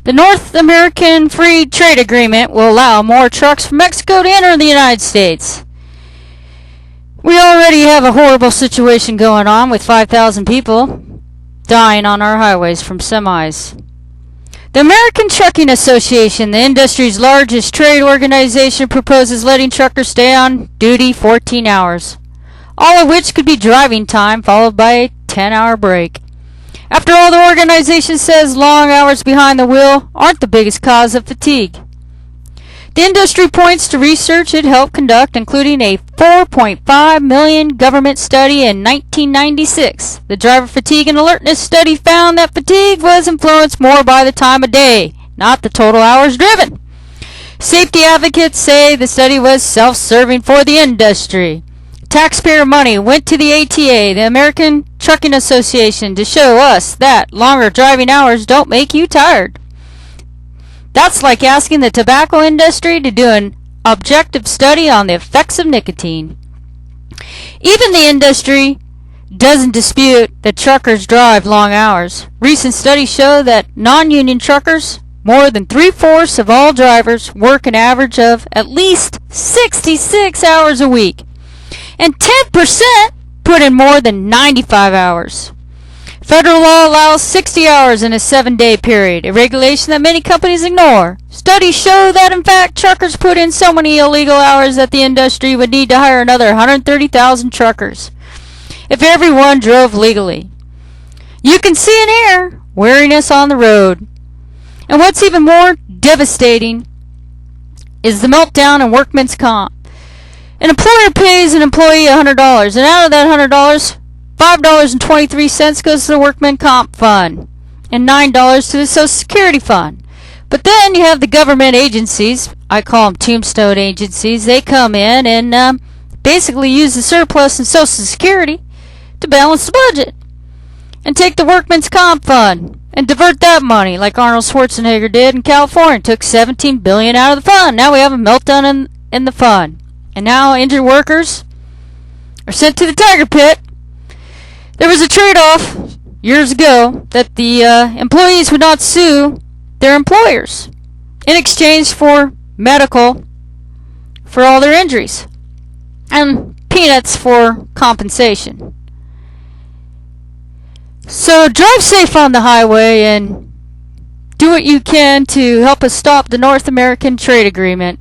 The North American Free Trade Agreement will allow more trucks from Mexico to enter the United States. We already have a horrible situation going on with 5,000 people dying on our highways from semis. The American Trucking Association, the industry's largest trade organization, proposes letting truckers stay on duty 14 hours, all of which could be driving time followed by a 10-hour break. After all, the organization says long hours behind the wheel aren't the biggest cause of fatigue. The industry points to research it helped conduct, including a 4.5 million government study in 1996. The driver fatigue and alertness study found that fatigue was influenced more by the time of day, not the total hours driven. Safety advocates say the study was self-serving for the industry. Taxpayer money went to the ATA, the American Trucking Association, to show us that longer driving hours don't make you tired. That's like asking the tobacco industry to do an objective study on the effects of nicotine. Even the industry doesn't dispute that truckers drive long hours. Recent studies show that non-union truckers, more than 3/4 of all drivers, work an average of at least 66 hours a week, and 10% put in more than 95 hours. Federal law allows 60 hours in a 7-day period, a regulation that many companies ignore. Studies show that, in fact, truckers put in so many illegal hours that the industry would need to hire another 130,000 truckers if everyone drove legally. You can see and hear weariness on the road. And what's even more devastating is the meltdown in workman's comp. An employer pays an employee $100, and out of that $100, $5.23 goes to the Workman Comp Fund, and $9 to the Social Security Fund. But then you have the government agencies, I call them tombstone agencies. They come in and basically use the surplus in Social Security to balance the budget, and take the Workman's Comp Fund and divert that money like Arnold Schwarzenegger did in California. Took $17 billion out of the fund. Now we have a meltdown in the fund. And now injured workers are sent to the tiger pit. There was a trade-off years ago that the employees would not sue their employers in exchange for medical for all their injuries and peanuts for compensation. So drive safe on the highway and do what you can to help us stop the North American Trade Agreement.